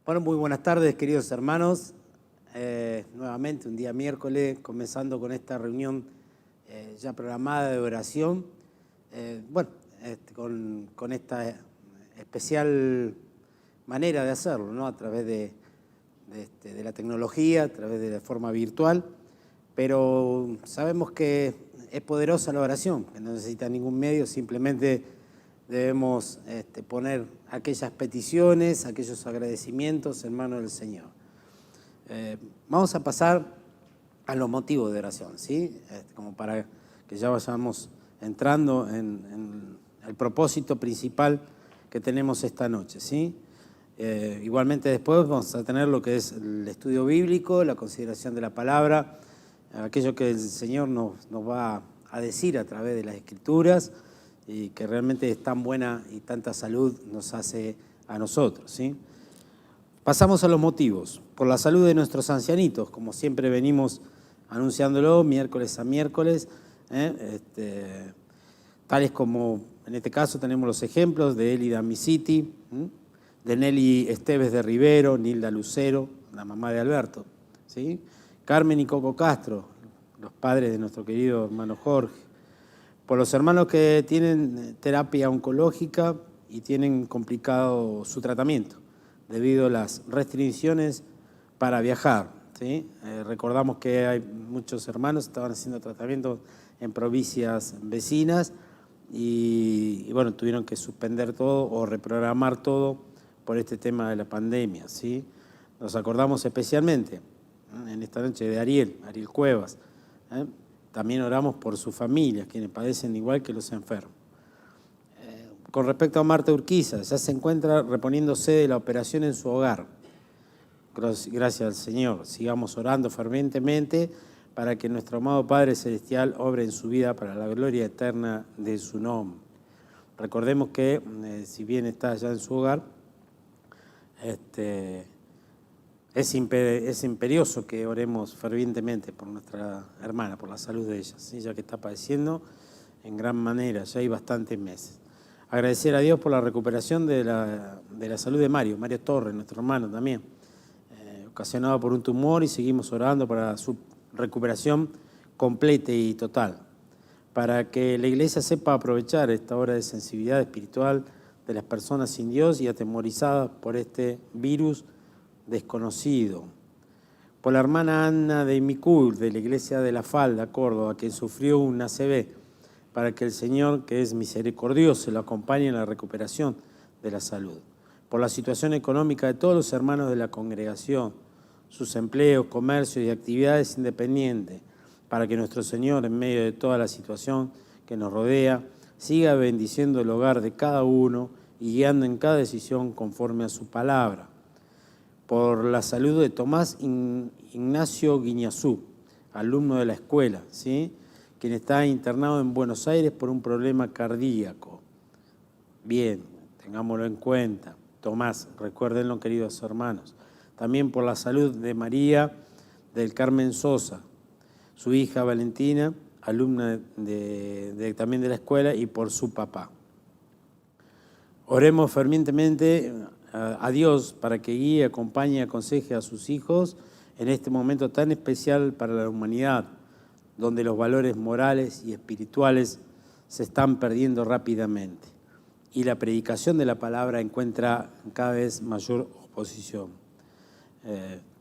Bueno, muy buenas tardes, queridos hermanos. Nuevamente un día miércoles, comenzando con esta reunión ya programada de oración. Con esta especial manera de hacerlo, ¿no? A través de la tecnología, a través de la forma virtual. Pero sabemos que es poderosa la oración, que no necesita ningún medio, simplemente debemos poner aquellas peticiones, aquellos agradecimientos en manos del Señor. Vamos a pasar a los motivos de oración, ¿sí? Como para que ya vayamos entrando en el propósito principal que tenemos esta noche, ¿sí? Igualmente después vamos a tener lo que es el estudio bíblico, la consideración de la palabra, aquello que el Señor nos va a decir a través de las Escrituras, y que realmente es tan buena y tanta salud nos hace a nosotros, ¿sí? Pasamos a los motivos. Por la salud de nuestros ancianitos, como siempre venimos anunciándolo miércoles a miércoles, tales como en este caso tenemos los ejemplos de Elida Misiti, de Nelly Esteves de Rivero, Nilda Lucero, la mamá de Alberto, ¿sí? Carmen y Coco Castro, los padres de nuestro querido hermano Jorge. Por los hermanos que tienen terapia oncológica y tienen complicado su tratamiento debido a las restricciones para viajar, ¿sí? Recordamos que hay muchos hermanos que estaban haciendo tratamiento en provincias vecinas y bueno, tuvieron que suspender todo o reprogramar todo por este tema de la pandemia, ¿sí? Nos acordamos especialmente en esta noche de Ariel Cuevas, ¿eh? También oramos por sus familias, quienes padecen igual que los enfermos. Con respecto a Marta Urquiza, ya se encuentra reponiéndose de la operación en su hogar. Gracias al Señor. Sigamos orando fervientemente para que nuestro amado Padre Celestial obre en su vida para la gloria eterna de su nombre. Recordemos que, si bien está ya en su hogar, es imperioso que oremos fervientemente por nuestra hermana, por la salud de ella, ¿sí? Ya que está padeciendo en gran manera, ya hay bastantes meses. Agradecer a Dios por la recuperación de la salud de Mario Torres, nuestro hermano también, ocasionado por un tumor, y seguimos orando para su recuperación completa y total, para que la Iglesia sepa aprovechar esta hora de sensibilidad espiritual de las personas sin Dios y atemorizadas por este virus desconocido. Por la hermana Ana de Micul, de la Iglesia de la Falda, Córdoba, que sufrió un ACV, para que el Señor, que es misericordioso, lo acompañe en la recuperación de la salud. Por la situación económica de todos los hermanos de la congregación, sus empleos, comercios y actividades independientes, para que nuestro Señor, en medio de toda la situación que nos rodea, siga bendiciendo el hogar de cada uno y guiando en cada decisión conforme a su palabra. Por la salud de Tomás Ignacio Guiñazú, alumno de la escuela, ¿sí? Quien está internado en Buenos Aires por un problema cardíaco. Bien, tengámoslo en cuenta. Tomás, recuérdenlo, queridos hermanos. También por la salud de María del Carmen Sosa, su hija Valentina, alumna también de la escuela, y por su papá. Oremos fervientemente a Dios para que guíe, acompañe y aconseje a sus hijos en este momento tan especial para la humanidad, donde los valores morales y espirituales se están perdiendo rápidamente y la predicación de la palabra encuentra cada vez mayor oposición.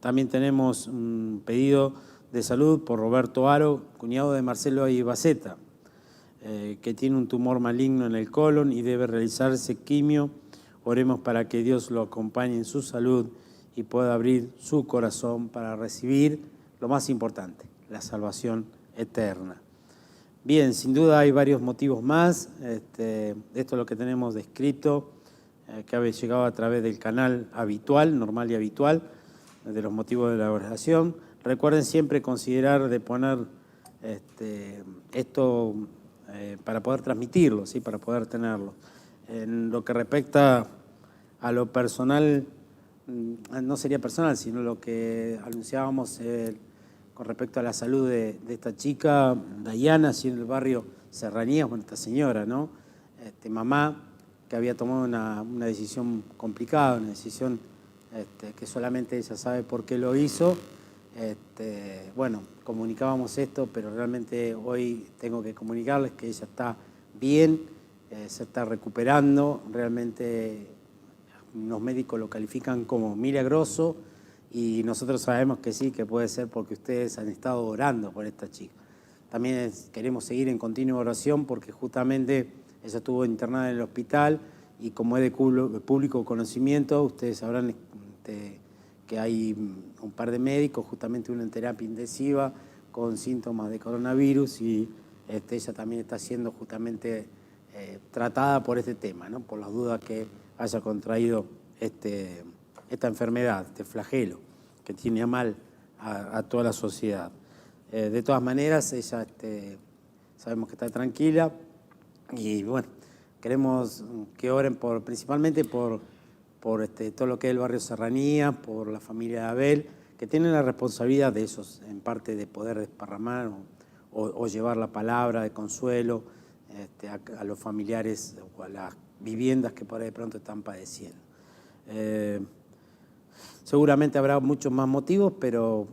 También tenemos un pedido de salud por Roberto Aro, cuñado de Marcelo Ibaceta, que tiene un tumor maligno en el colon y debe realizarse quimio. Oremos para que Dios lo acompañe en su salud y pueda abrir su corazón para recibir lo más importante, la salvación eterna. Bien, sin duda hay varios motivos más. Esto es lo que tenemos descrito, que ha llegado a través del canal habitual, normal y habitual, de los motivos de la oración. Recuerden siempre considerar de poner esto para poder transmitirlo, ¿sí? Para poder tenerlo. En lo que respecta a lo personal, no sería personal, sino lo que anunciábamos con respecto a la salud de esta chica, Dayana, así en el barrio Serranías, bueno, esta señora, ¿no? Mamá que había tomado una decisión complicada, una decisión que solamente ella sabe por qué lo hizo. Bueno, comunicábamos esto, pero realmente hoy tengo que comunicarles que ella está bien, se está recuperando. Realmente los médicos lo califican como milagroso y nosotros sabemos que sí, que puede ser porque ustedes han estado orando por esta chica. También queremos seguir en continua oración porque justamente ella estuvo internada en el hospital y como es de público conocimiento, ustedes sabrán que hay un par de médicos, justamente uno en terapia intensiva con síntomas de coronavirus y ella también está siendo justamente tratada por este tema, ¿no? Por las dudas que haya contraído esta enfermedad, este flagelo que tiene a mal a toda la sociedad. De todas maneras, ella sabemos que está tranquila y bueno, queremos que oren principalmente por todo lo que es el barrio Serranía, por la familia de Abel, que tienen la responsabilidad de esos, en parte, de poder desparramar o llevar la palabra de consuelo a los familiares o a las viviendas que por ahí de pronto están padeciendo. Seguramente habrá muchos más motivos, pero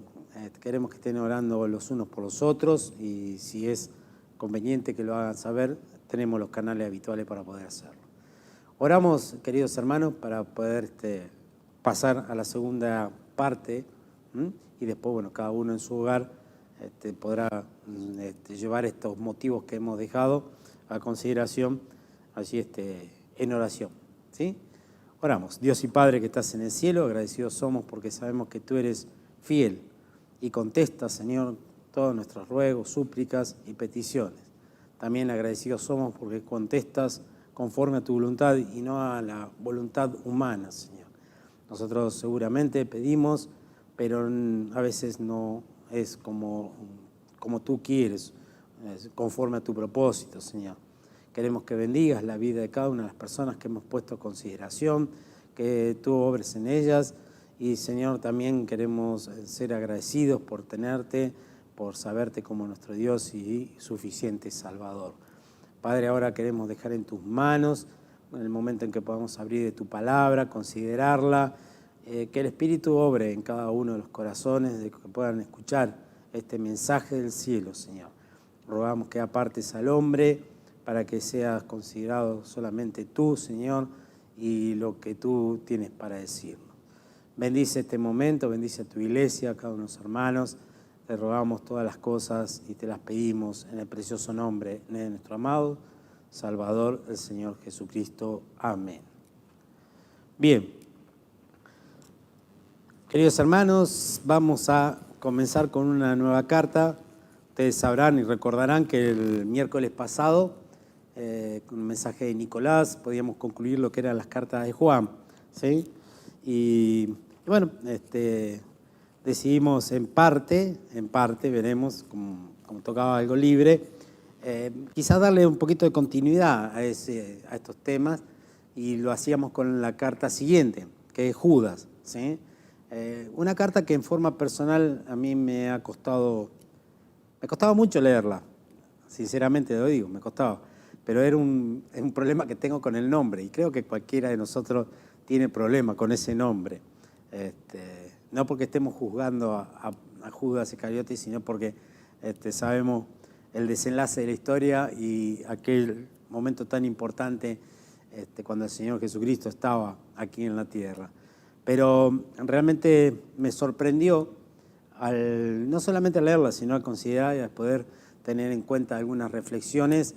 queremos que estén orando los unos por los otros y si es conveniente que lo hagan saber, tenemos los canales habituales para poder hacerlo. Oramos, queridos hermanos, para poder pasar a la segunda parte y después, bueno, cada uno en su hogar podrá llevar estos motivos que hemos dejado a consideración allí en oración, ¿sí? Oramos. Dios y Padre que estás en el cielo, agradecidos somos porque sabemos que tú eres fiel y contestas, Señor, todos nuestros ruegos, súplicas y peticiones. También agradecidos somos porque contestas conforme a tu voluntad y no a la voluntad humana, Señor. Nosotros seguramente pedimos, pero a veces no es como tú quieres, conforme a tu propósito, Señor. Queremos que bendigas la vida de cada una de las personas que hemos puesto a consideración, que tú obres en ellas y, Señor, también queremos ser agradecidos por tenerte, por saberte como nuestro Dios y suficiente Salvador. Padre, ahora queremos dejar en tus manos, en el momento en que podamos abrir de tu palabra, considerarla, que el Espíritu obre en cada uno de los corazones, de que puedan escuchar este mensaje del cielo, Señor. Rogamos que apartes al hombre para que seas considerado solamente tú, Señor, y lo que tú tienes para decirnos. Bendice este momento, bendice a tu iglesia, a cada uno de los hermanos. Te rogamos todas las cosas y te las pedimos en el precioso nombre de nuestro amado Salvador, el Señor Jesucristo. Amén. Bien, queridos hermanos, vamos a comenzar con una nueva carta. Ustedes sabrán y recordarán que el miércoles pasado, con un mensaje de Nicolás, podíamos concluir lo que eran las cartas de Juan, ¿sí? Y bueno, decidimos en parte, veremos, como tocaba algo libre, quizás darle un poquito de continuidad a estos temas, y lo hacíamos con la carta siguiente, que es Judas, ¿sí? Una carta que en forma personal a mí me costaba mucho leerla, sinceramente lo digo, me costaba, pero es un problema que tengo con el nombre, y creo que cualquiera de nosotros tiene problema con ese nombre. No porque estemos juzgando a Judas Iscariote, sino porque sabemos el desenlace de la historia y aquel momento tan importante cuando el Señor Jesucristo estaba aquí en la tierra. Pero realmente me sorprendió no solamente al leerla, sino al considerar y al poder tener en cuenta algunas reflexiones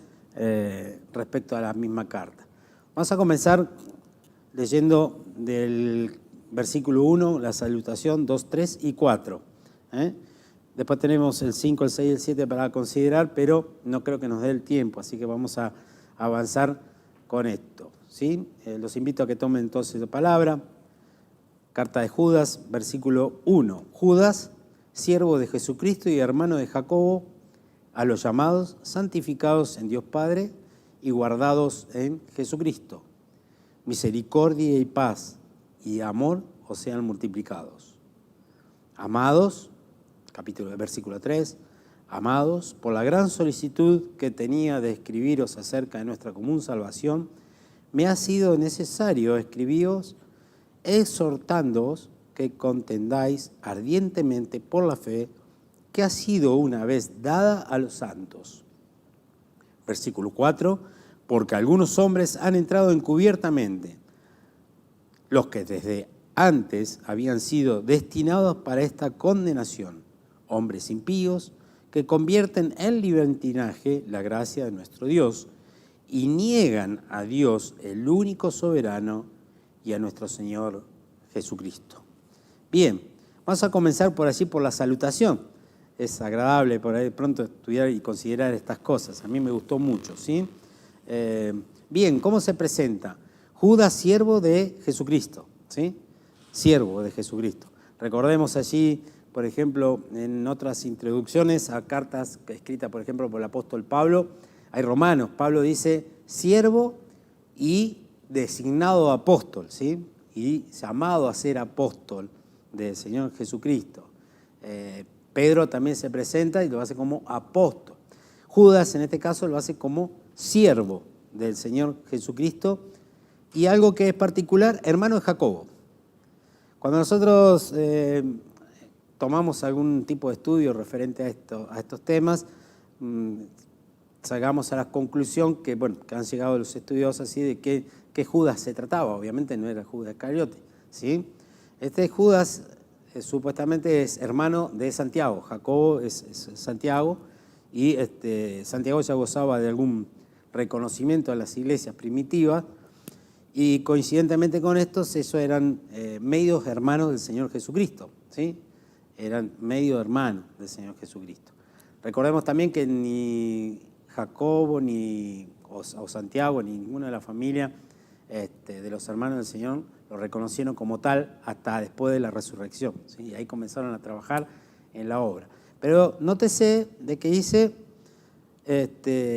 respecto a la misma carta. Vamos a comenzar leyendo del versículo 1, la salutación, 2, 3 y 4. Después tenemos el 5, el 6 y el 7 para considerar, pero no creo que nos dé el tiempo, así que vamos a avanzar con esto, ¿sí? Los invito a que tomen entonces la palabra. Carta de Judas, versículo 1. Judas, siervo de Jesucristo y hermano de Jacobo, a los llamados, santificados en Dios Padre y guardados en Jesucristo. Misericordia y paz y amor os sean multiplicados. Amados, versículo 3, amados, por la gran solicitud que tenía de escribiros acerca de nuestra común salvación, me ha sido necesario escribiros exhortándoos que contendáis ardientemente por la fe que ha sido una vez dada a los santos. Versículo 4, porque algunos hombres han entrado encubiertamente, los que desde antes habían sido destinados para esta condenación, hombres impíos que convierten en libertinaje la gracia de nuestro Dios y niegan a Dios, el único soberano, y a nuestro Señor Jesucristo. Bien, vamos a comenzar por allí, por la salutación. Es agradable por ahí de pronto estudiar y considerar estas cosas. A mí me gustó mucho, ¿sí? Bien, ¿cómo se presenta? Judas, siervo de Jesucristo, ¿sí? Siervo de Jesucristo. Recordemos allí, por ejemplo, en otras introducciones a cartas escritas, por ejemplo, por el apóstol Pablo, hay Romanos, Pablo dice siervo y designado apóstol, ¿sí? Y llamado a ser apóstol del Señor Jesucristo. Pedro también se presenta y lo hace como apóstol. Judas, en este caso, lo hace como siervo del Señor Jesucristo y algo que es particular, hermano de Jacobo. Cuando nosotros tomamos algún tipo de estudio referente a estos temas, sacamos a la conclusión que han llegado los estudiosos así de que Judas se trataba. Obviamente no era Judas Iscariote, ¿sí? Este Judas supuestamente es hermano de Santiago. Jacobo es Santiago y Santiago ya gozaba de algún reconocimiento a las iglesias primitivas y coincidentemente con estos, ellos eran medios hermanos del Señor Jesucristo, ¿sí? Eran medio hermanos del Señor Jesucristo. Recordemos también que ni Jacobo o Santiago, ni ninguna de la familia de los hermanos del Señor lo reconocieron como tal hasta después de la resurrección, ¿sí? Y ahí comenzaron a trabajar en la obra. Pero nótese de que dice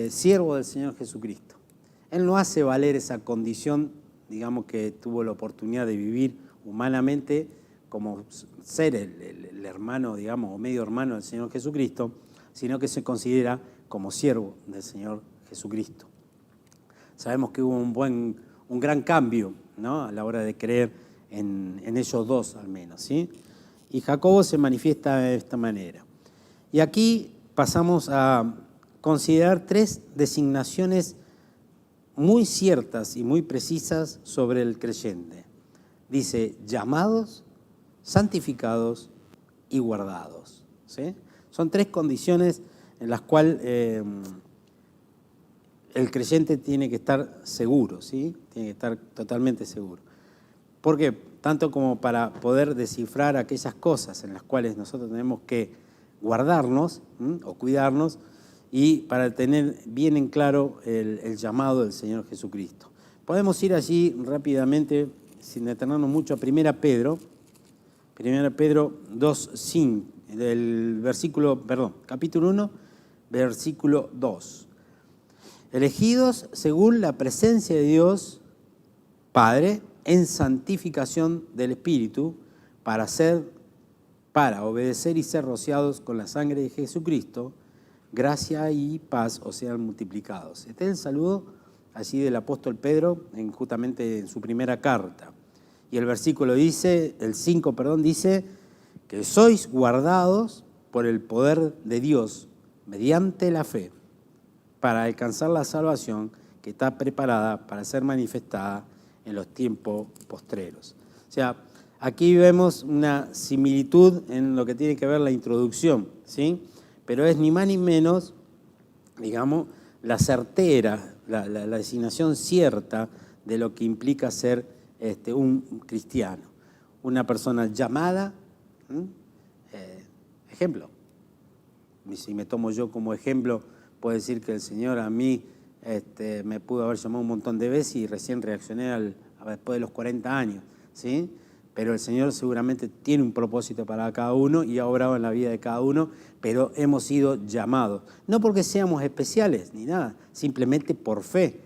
siervo del Señor Jesucristo. Él no hace valer esa condición, digamos, que tuvo la oportunidad de vivir humanamente como ser el hermano, digamos, o medio hermano del Señor Jesucristo, sino que se considera como siervo del Señor Jesucristo. Sabemos que hubo un gran cambio, ¿no?, a la hora de creer en ellos dos al menos, ¿sí? Y Jacobo se manifiesta de esta manera. Y aquí pasamos a considerar tres designaciones muy ciertas y muy precisas sobre el creyente. Dice, llamados, santificados y guardados, ¿sí? Son tres condiciones en las cuales el creyente tiene que estar seguro, ¿sí? Tiene que estar totalmente seguro. ¿Por qué? Tanto como para poder descifrar aquellas cosas en las cuales nosotros tenemos que guardarnos o cuidarnos y para tener bien en claro el llamado del Señor Jesucristo. Podemos ir allí rápidamente, sin detenernos mucho, a 1 Pedro 2:5, capítulo 1, versículo 2. Elegidos según la presencia de Dios Padre en santificación del Espíritu para obedecer y ser rociados con la sangre de Jesucristo, gracia y paz os sean multiplicados. Este es el saludo así del apóstol Pedro justamente en su primera carta. Y el versículo dice, el 5, dice que sois guardados por el poder de Dios mediante la fe para alcanzar la salvación que está preparada para ser manifestada en los tiempos postreros. O sea, aquí vemos una similitud en lo que tiene que ver la introducción, ¿sí? Pero es ni más ni menos, digamos, la certera, la designación cierta de lo que implica ser un cristiano, una persona llamada. Ejemplo, si me tomo yo como ejemplo, puedo decir que el Señor a mí me pudo haber llamado un montón de veces y recién reaccioné después de los 40 años, ¿sí? Pero el Señor seguramente tiene un propósito para cada uno y ha obrado en la vida de cada uno, pero hemos sido llamados. No porque seamos especiales ni nada, simplemente por fe,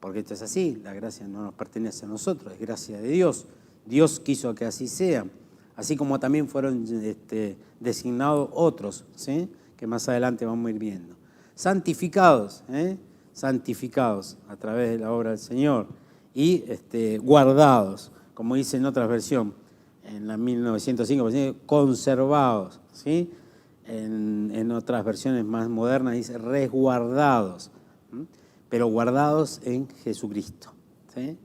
porque esto es así, la gracia no nos pertenece a nosotros, es gracia de Dios. Dios quiso que así sea, así como también fueron designados otros, ¿sí?, que más adelante vamos a ir viendo. Santificados, santificados a través de la obra del Señor y guardados, como dice en otra versión, en la 1905, conservados, ¿sí? En otras versiones más modernas dice resguardados, ¿sí? Pero guardados en Jesucristo, ¿sí?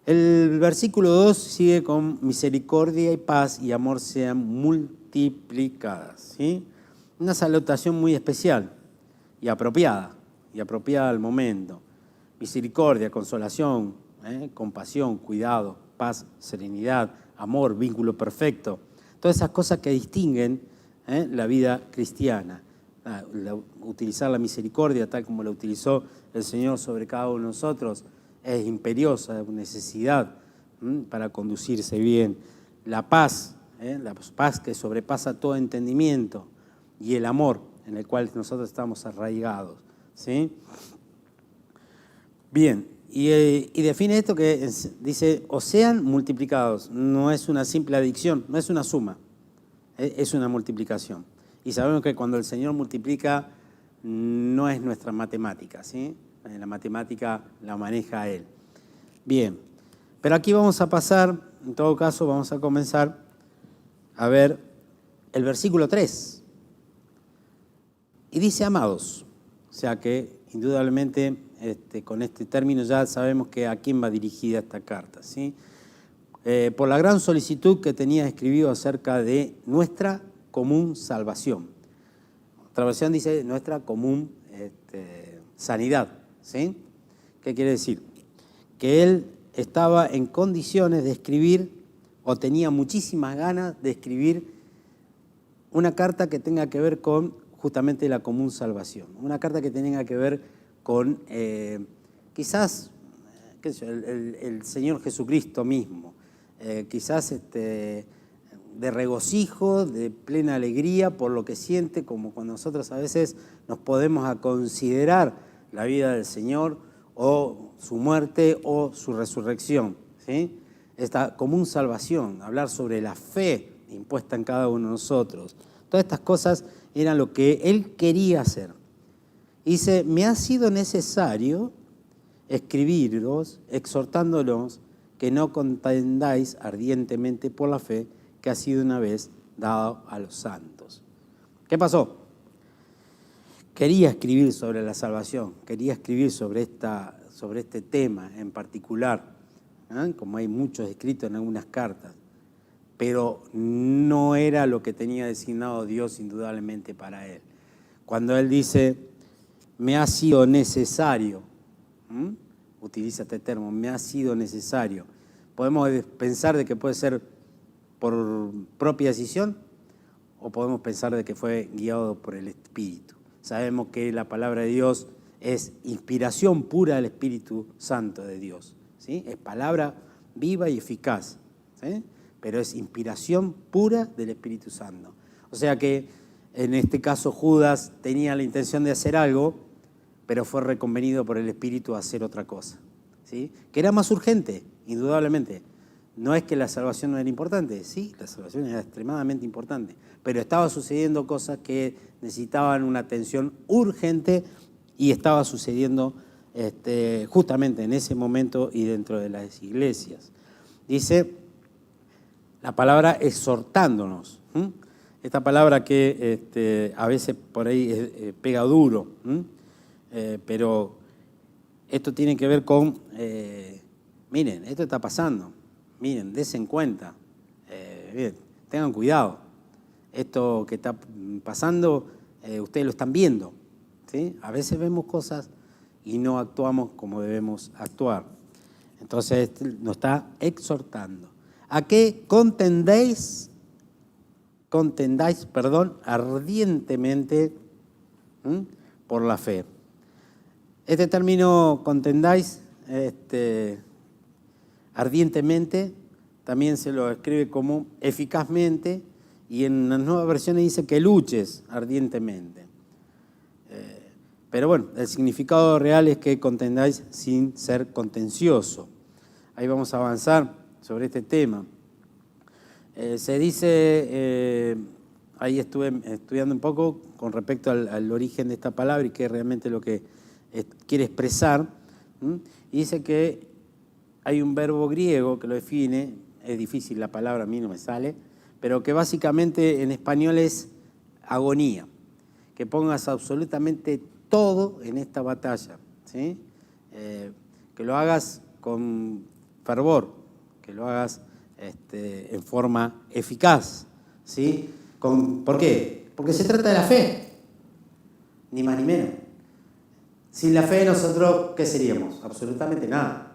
El versículo 2 sigue con misericordia y paz y amor sean multiplicadas, ¿sí? Una salutación muy especial y apropiada al momento. Misericordia, consolación, compasión, cuidado, paz, serenidad, amor, vínculo perfecto. Todas esas cosas que distinguen la vida cristiana. Utilizar la misericordia tal como la utilizó el Señor sobre cada uno de nosotros es imperiosa, es una necesidad para conducirse bien. La paz que sobrepasa todo entendimiento, y el amor en el cual nosotros estamos arraigados, ¿sí? Bien, y define esto que dice, o sean multiplicados. No es una simple adicción, no es una suma, es una multiplicación. Y sabemos que cuando el Señor multiplica, no es nuestra matemática, ¿sí? La matemática la maneja Él. Bien, pero aquí vamos a pasar, en todo caso vamos a comenzar a ver el versículo 3. Y dice amados, o sea que indudablemente con este término ya sabemos que a quién va dirigida esta carta, ¿sí? Por la gran solicitud que tenía escribido acerca de nuestra común salvación. Otra versión dice nuestra común sanidad, ¿sí? ¿Qué quiere decir? Que él estaba en condiciones de escribir, o tenía muchísimas ganas de escribir una carta que tenga que ver con justamente la común salvación. Una carta que tenga que ver con quizás qué sé yo, el Señor Jesucristo mismo, quizás de regocijo, de plena alegría por lo que siente, como cuando nosotros a veces nos podemos a considerar la vida del Señor o su muerte o su resurrección, ¿sí? Esta común salvación, hablar sobre la fe impuesta en cada uno de nosotros. Todas estas cosas eran lo que él quería hacer. Dice, me ha sido necesario escribiros, exhortándolos que no contendáis ardientemente por la fe que ha sido una vez dado a los santos. ¿Qué pasó? Quería escribir sobre la salvación, quería escribir sobre este tema en particular, como hay muchos escritos en algunas cartas, pero no era lo que tenía designado Dios indudablemente para él. Cuando él dice, me ha sido necesario, utiliza este término, me ha sido necesario, podemos pensar de que puede ser por propia decisión o podemos pensar de que fue guiado por el Espíritu. Sabemos que la palabra de Dios es inspiración pura del Espíritu Santo de Dios, ¿sí? Es palabra viva y eficaz, ¿sí? Pero es inspiración pura del Espíritu Santo. O sea que en este caso Judas tenía la intención de hacer algo, pero fue reconvenido por el Espíritu a hacer otra cosa, ¿sí? Que era más urgente, indudablemente. No es que la salvación no era importante, sí, la salvación era extremadamente importante, pero estaba sucediendo cosas que necesitaban una atención urgente y estaba sucediendo justamente en ese momento y dentro de las iglesias. Dice la palabra exhortándonos, esta palabra que a veces por ahí pega duro, pero esto tiene que ver con, miren, esto está pasando. Miren, dense en cuenta, bien, tengan cuidado. Esto que está pasando, ustedes lo están viendo, ¿sí? A veces vemos cosas y no actuamos como debemos actuar. Entonces nos está exhortando a que contendáis, ardientemente por la fe. Este término contendáis, ardientemente, también se lo escribe como eficazmente, y en las nuevas versiones dice que luches ardientemente. Pero bueno, el significado real es que contendáis sin ser contencioso. Ahí vamos a avanzar sobre este tema. Se dice, ahí estuve estudiando un poco con respecto al origen de esta palabra y qué es realmente lo que quiere expresar, y dice que hay un verbo griego que lo define, es difícil la palabra, a mí no me sale, pero que básicamente en español es agonía, que pongas absolutamente todo en esta batalla, ¿sí? Que lo hagas con fervor, que lo hagas en forma eficaz, ¿sí? ¿Por qué? Porque se trata de la fe, ni más ni menos. Sin la fe nosotros, ¿qué seríamos? Absolutamente nada.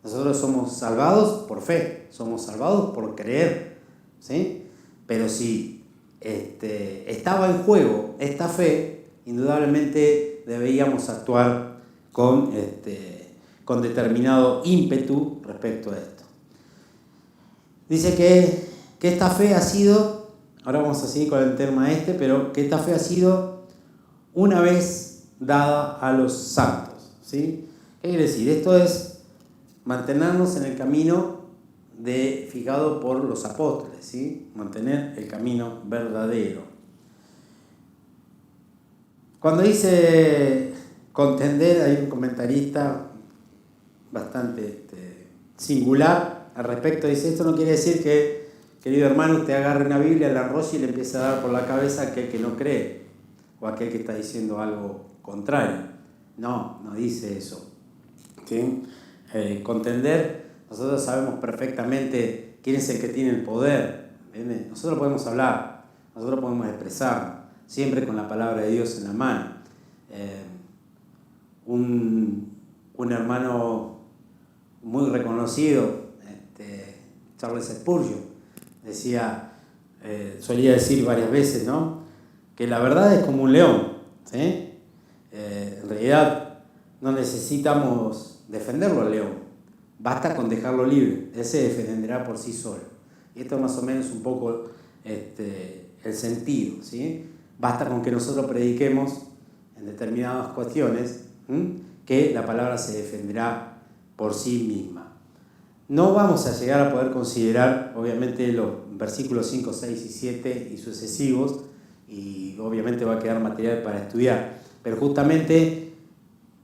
Nosotros somos salvados por fe, somos salvados por creer, ¿sí? Pero si estaba en juego esta fe, indudablemente deberíamos actuar con determinado ímpetu respecto a esto. Dice que esta fe ha sido, ahora vamos a seguir con el tema pero que esta fe ha sido una vez dada a los santos, ¿sí? ¿Qué quiere decir? Esto es mantenernos en el camino fijado por los apóstoles, ¿sí? Mantener el camino verdadero. Cuando dice contender, hay un comentarista bastante singular al respecto. Dice, esto no quiere decir que, querido hermano, usted agarre una Biblia, la enrolle y le empiece a dar por la cabeza a aquel que no cree o a aquel que está diciendo algo contrario. No dice eso, ¿sí? Contender, nosotros sabemos perfectamente quién es el que tiene el poder, ¿entiendes? Nosotros podemos hablar, nosotros podemos expresar, siempre con la palabra de Dios en la mano. Un hermano muy reconocido, Charles Spurgeon, solía decir varias veces, ¿no?, que la verdad es como un león, ¿sí? En realidad no necesitamos defenderlo al león, basta con dejarlo libre, él se defenderá por sí solo. Y esto es más o menos un poco el sentido, ¿sí? Basta con que nosotros prediquemos en determinadas cuestiones, que la palabra se defenderá por sí misma. No vamos a llegar a poder considerar, obviamente, los versículos 5, 6 y 7 y sucesivos, y obviamente va a quedar material para estudiar, pero justamente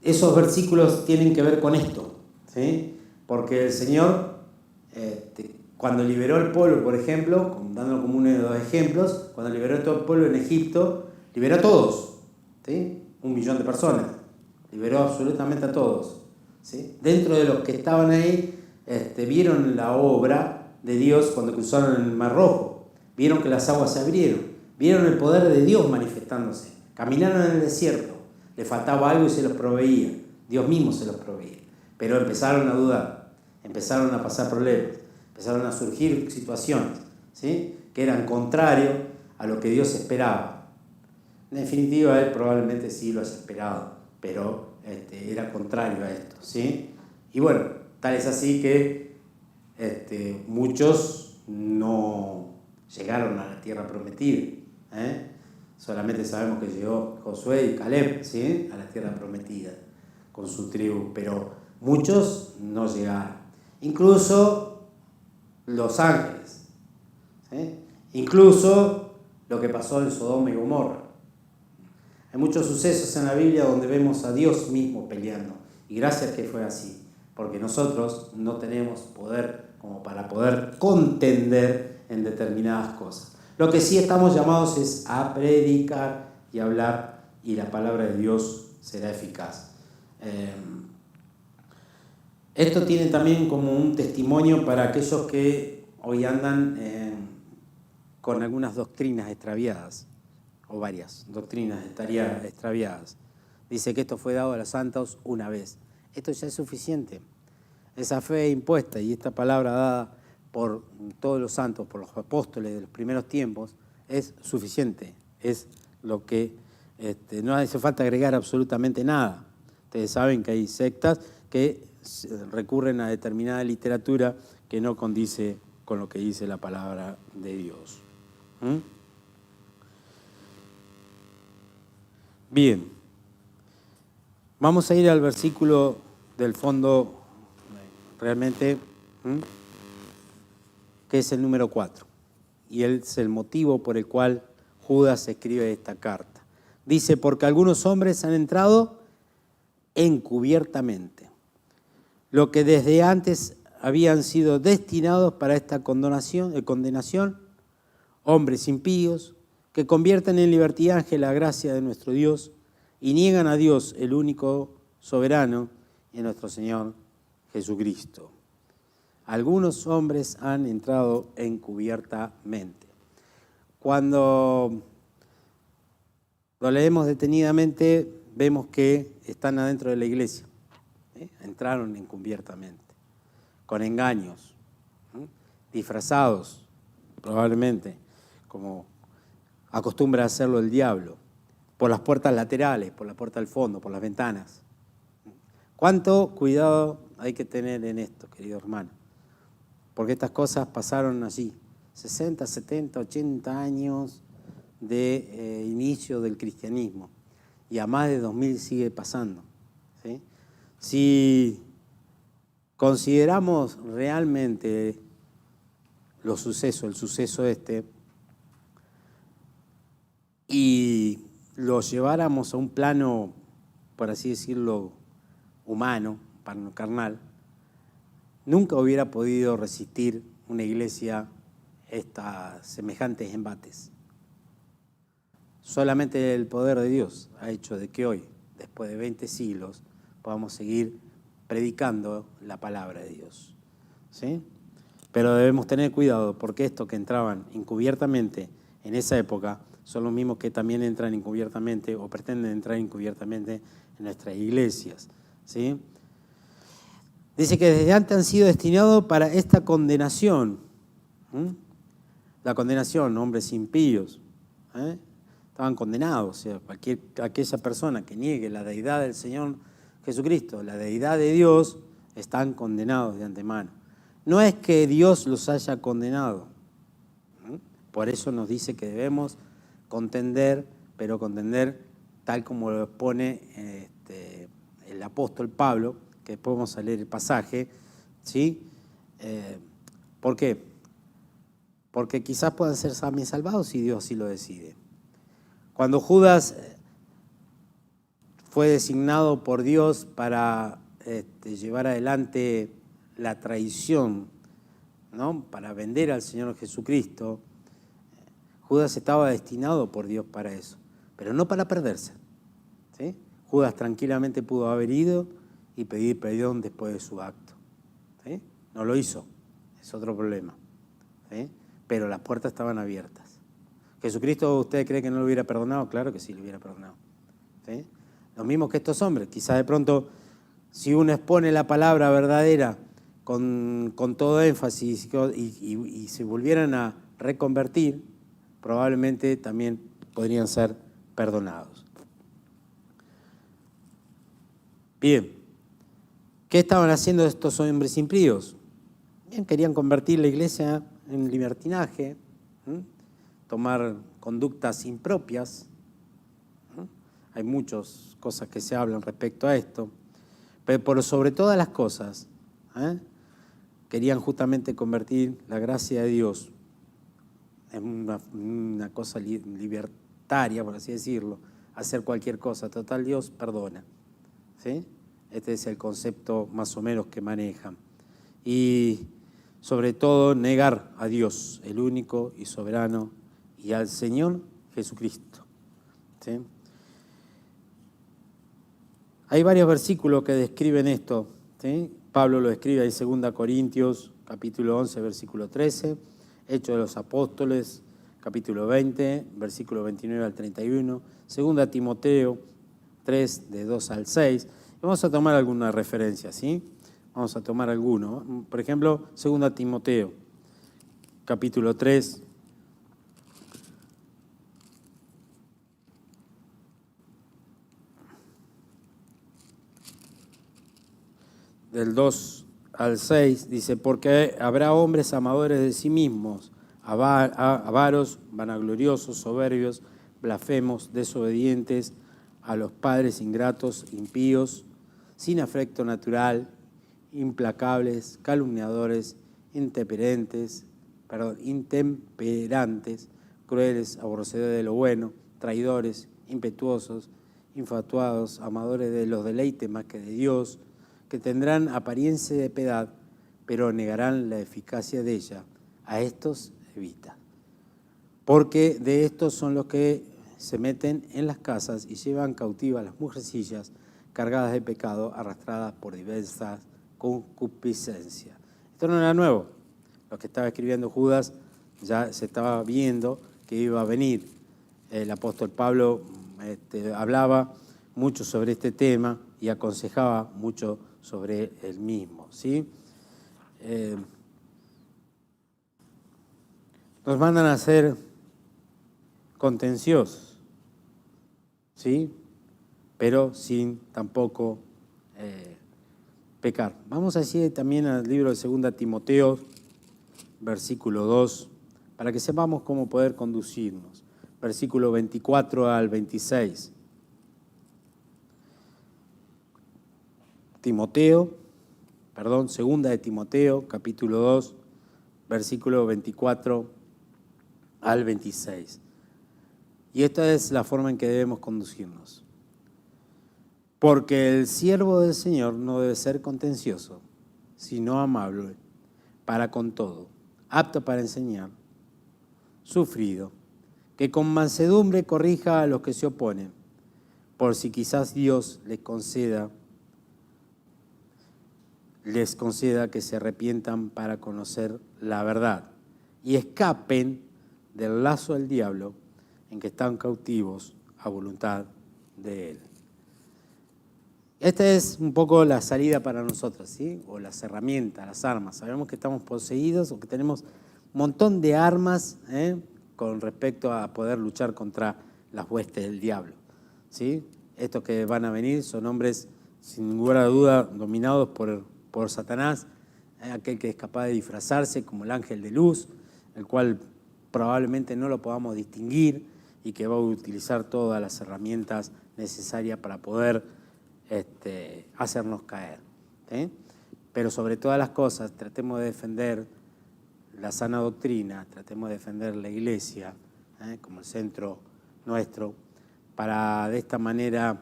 esos versículos tienen que ver con esto, ¿sí? Porque el Señor, cuando liberó al pueblo, por ejemplo, dándolo como uno de los ejemplos, cuando liberó a todo el pueblo en Egipto, liberó a todos, ¿sí? 1 millón de personas, liberó absolutamente a todos, ¿sí? Dentro de los que estaban ahí, vieron la obra de Dios cuando cruzaron el Mar Rojo, vieron que las aguas se abrieron, vieron el poder de Dios manifestándose, caminaron en el desierto, le faltaba algo y se los proveía, Dios mismo se los proveía, pero empezaron a dudar, empezaron a pasar problemas, empezaron a surgir situaciones, ¿sí?, que eran contrarios a lo que Dios esperaba. En definitiva, él probablemente sí lo haya esperado, pero era contrario a esto, ¿sí? Y bueno, tal es así que muchos no llegaron a la tierra prometida, Solamente sabemos que llegó Josué y Caleb, ¿sí?, a la tierra prometida con su tribu, pero muchos no llegaron. Incluso los ángeles, ¿sí? Incluso lo que pasó en Sodoma y Gomorra. Hay muchos sucesos en la Biblia donde vemos a Dios mismo peleando, y gracias que fue así, porque nosotros no tenemos poder como para poder contender en determinadas cosas. Lo que sí estamos llamados es a predicar y hablar, y la palabra de Dios será eficaz. Esto tiene también como un testimonio para aquellos que hoy andan con algunas doctrinas extraviadas, o varias doctrinas estarían extraviadas. Dice que esto fue dado a los santos una vez. Esto ya es suficiente. Esa fe impuesta y esta palabra dada por todos los santos, por los apóstoles de los primeros tiempos, es suficiente. Es lo que no hace falta agregar absolutamente nada. Ustedes saben que hay sectas que recurren a determinada literatura que no condice con lo que dice la palabra de Dios. Bien, vamos a ir al versículo del fondo realmente, que es el número 4, y es el motivo por el cual Judas escribe esta carta. Dice, porque algunos hombres han entrado encubiertamente, lo que desde antes habían sido destinados para esta condenación, hombres impíos que convierten en libertinaje la gracia de nuestro Dios y niegan a Dios, el único soberano, y a nuestro Señor Jesucristo. Algunos hombres han entrado encubiertamente. Cuando lo leemos detenidamente, vemos que están adentro de la iglesia. Entraron encubiertamente, con engaños, disfrazados, probablemente, como acostumbra hacerlo el diablo, por las puertas laterales, por la puerta del fondo, por las ventanas. ¿Cuánto cuidado hay que tener en esto, querido hermano? Porque estas cosas pasaron allí, 60, 70, 80 años de inicio del cristianismo, y a más de 2000 sigue pasando, ¿sí? Si consideramos realmente el suceso este, y lo lleváramos a un plano, por así decirlo, humano, carnal, nunca hubiera podido resistir una iglesia semejantes embates. Solamente el poder de Dios ha hecho de que hoy, después de 20 siglos, podamos seguir predicando la palabra de Dios, ¿sí? Pero debemos tener cuidado, porque estos que entraban encubiertamente en esa época son los mismos que también entran encubiertamente o pretenden entrar encubiertamente en nuestras iglesias, ¿sí? Dice que desde antes han sido destinados para esta condenación. La condenación, hombres impíos, estaban condenados. O sea, aquella persona que niegue la deidad del Señor Jesucristo, la deidad de Dios, están condenados de antemano. No es que Dios los haya condenado. Por eso nos dice que debemos contender, pero contender tal como lo pone el apóstol Pablo, que después vamos a leer el pasaje, ¿sí? ¿Por qué? Porque quizás puedan ser también salvados si Dios así lo decide. Cuando Judas fue designado por Dios para llevar adelante la traición, ¿no? Para vender al Señor Jesucristo, Judas estaba destinado por Dios para eso, pero no para perderse, ¿sí? Judas tranquilamente pudo haber ido y pedir perdón después de su acto, ¿sí? No lo hizo, es otro problema, ¿sí? Pero las puertas estaban abiertas. ¿Jesucristo usted cree que no lo hubiera perdonado? Claro que sí lo hubiera perdonado, ¿sí? Lo mismo que estos hombres, quizás de pronto si uno expone la palabra verdadera con todo énfasis y se volvieran a reconvertir, probablemente también podrían ser perdonados. Bien, ¿qué estaban haciendo estos hombres impíos? Bien, querían convertir la iglesia en libertinaje, tomar conductas impropias. Hay muchas cosas que se hablan respecto a esto, pero por sobre todas las cosas, querían justamente convertir la gracia de Dios en una cosa libertaria, por así decirlo, hacer cualquier cosa. Total, Dios perdona, ¿sí? Este es el concepto más o menos que manejan. Y sobre todo negar a Dios, el único y soberano, y al Señor Jesucristo, ¿sí? Hay varios versículos que describen esto, ¿sí? Pablo lo escribe en 2 Corintios, capítulo 11, versículo 13, Hechos de los Apóstoles, capítulo 20, versículo 29 al 31, 2 Timoteo 3, de 2 al 6. Vamos a tomar alguna referencia, ¿sí? Vamos a tomar alguno. Por ejemplo, 2 Timoteo, capítulo 3, del 2 al 6, dice, porque habrá hombres amadores de sí mismos, avaros, vanagloriosos, soberbios, blasfemos, desobedientes a los padres, ingratos, impíos, sin afecto natural, implacables, calumniadores, intemperantes, crueles, aborrecedores de lo bueno, traidores, impetuosos, infatuados, amadores de los deleites más que de Dios, que tendrán apariencia de piedad, pero negarán la eficacia de ella. A estos evita. Porque de estos son los que se meten en las casas y llevan cautivas las mujercillas cargadas de pecado, arrastradas por diversas concupiscencias. Esto no era nuevo. Lo que estaba escribiendo Judas ya se estaba viendo que iba a venir. El apóstol Pablo hablaba mucho sobre este tema y aconsejaba mucho sobre el mismo, ¿sí? Nos mandan a ser contenciosos, ¿sí? Pero sin tampoco pecar. Vamos así también al libro de 2 Timoteo, versículo 2, para que sepamos cómo poder conducirnos. Versículo 24 al 26. Segunda de Timoteo, capítulo 2, versículo 24 al 26. Y esta es la forma en que debemos conducirnos. Porque el siervo del Señor no debe ser contencioso, sino amable para con todo, apto para enseñar, sufrido, que con mansedumbre corrija a los que se oponen, por si quizás Dios les conceda que se arrepientan para conocer la verdad y escapen del lazo del diablo en que están cautivos a voluntad de él. Esta es un poco la salida para nosotros, ¿sí? O las herramientas, las armas. Sabemos que estamos poseídos o que tenemos un montón de armas con respecto a poder luchar contra las huestes del diablo, ¿sí? Estos que van a venir son hombres, sin ninguna duda, dominados por Satanás, aquel que es capaz de disfrazarse como el ángel de luz, el cual probablemente no lo podamos distinguir y que va a utilizar todas las herramientas necesarias para poder hacernos caer, ¿sí? Pero sobre todas las cosas tratemos de defender la sana doctrina, tratemos de defender la iglesia como el centro nuestro, para de esta manera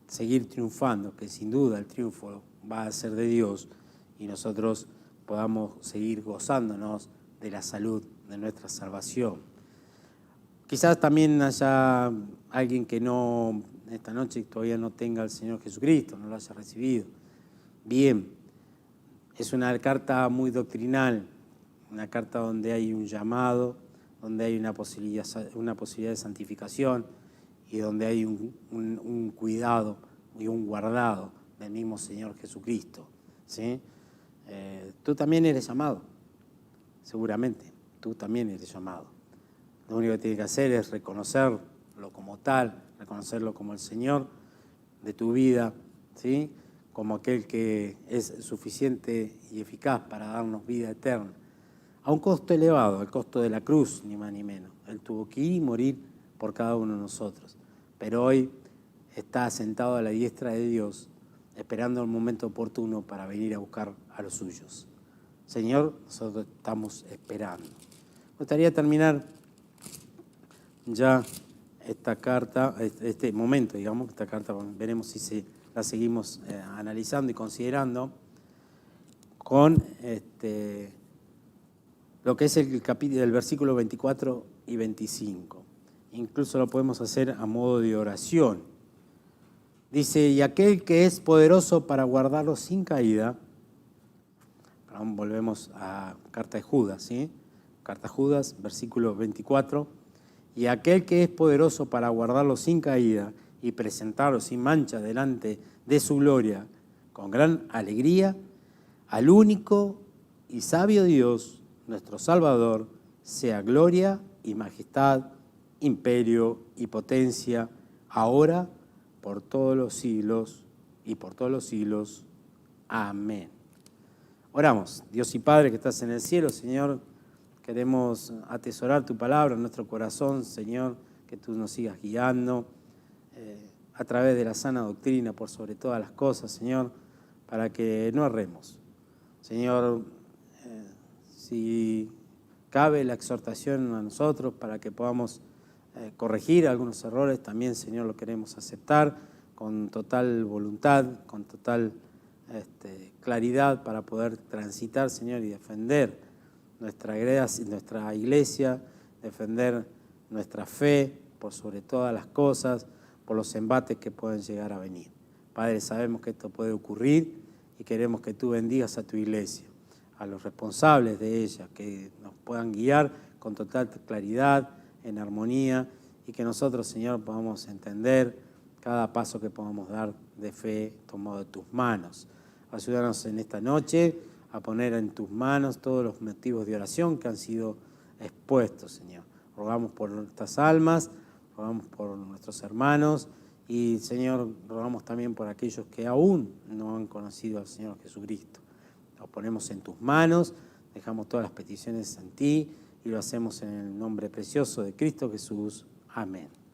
seguir triunfando, que sin duda el triunfo va a ser de Dios y nosotros podamos seguir gozándonos de la salud de nuestra salvación. Quizás también haya alguien que no, esta noche todavía no tenga al Señor Jesucristo, no lo haya recibido. Bien, es una carta muy doctrinal, una carta donde hay un llamado, donde hay una posibilidad de santificación y donde hay un cuidado y un guardado del mismo Señor Jesucristo, ¿sí? Tú también eres llamado, seguramente, tú también eres llamado. Lo único que tienes que hacer es reconocerlo como tal, reconocerlo como el Señor de tu vida, ¿sí? Como aquel que es suficiente y eficaz para darnos vida eterna. A un costo elevado, al costo de la cruz, ni más ni menos. Él tuvo que ir y morir por cada uno de nosotros. Pero hoy está sentado a la diestra de Dios, esperando el momento oportuno para venir a buscar a los suyos. Señor, nosotros estamos esperando. Me gustaría terminar ya esta carta, este momento, digamos, esta carta, veremos si la seguimos analizando y considerando, con lo que es el versículo 24 y 25. Incluso lo podemos hacer a modo de oración. Dice, y aquel que es poderoso para guardarlo sin caída, volvemos a carta de Judas, ¿sí? Carta de Judas, versículo 24, y aquel que es poderoso para guardarlo sin caída y presentarlo sin mancha delante de su gloria, con gran alegría, al único y sabio Dios, nuestro Salvador, sea gloria y majestad, imperio y potencia, ahora, por todos los siglos y por todos los siglos. Amén. Oramos. Dios y Padre que estás en el cielo, Señor, queremos atesorar tu palabra en nuestro corazón, Señor, que tú nos sigas guiando a través de la sana doctrina por sobre todas las cosas, Señor, para que no erremos. Señor, si cabe la exhortación a nosotros para que podamos corregir algunos errores, también, Señor, lo queremos aceptar con total voluntad, con total claridad para poder transitar, Señor, y defender nuestra iglesia, defender nuestra fe por sobre todas las cosas, por los embates que pueden llegar a venir. Padre, sabemos que esto puede ocurrir y queremos que tú bendigas a tu iglesia, a los responsables de ella, que nos puedan guiar con total claridad, en armonía, y que nosotros, Señor, podamos entender cada paso que podamos dar de fe tomado de tus manos. Ayúdanos en esta noche a poner en tus manos todos los motivos de oración que han sido expuestos, Señor. Rogamos por nuestras almas, rogamos por nuestros hermanos y, Señor, rogamos también por aquellos que aún no han conocido al Señor Jesucristo. Lo ponemos en tus manos, dejamos todas las peticiones en ti y lo hacemos en el nombre precioso de Cristo Jesús. Amén.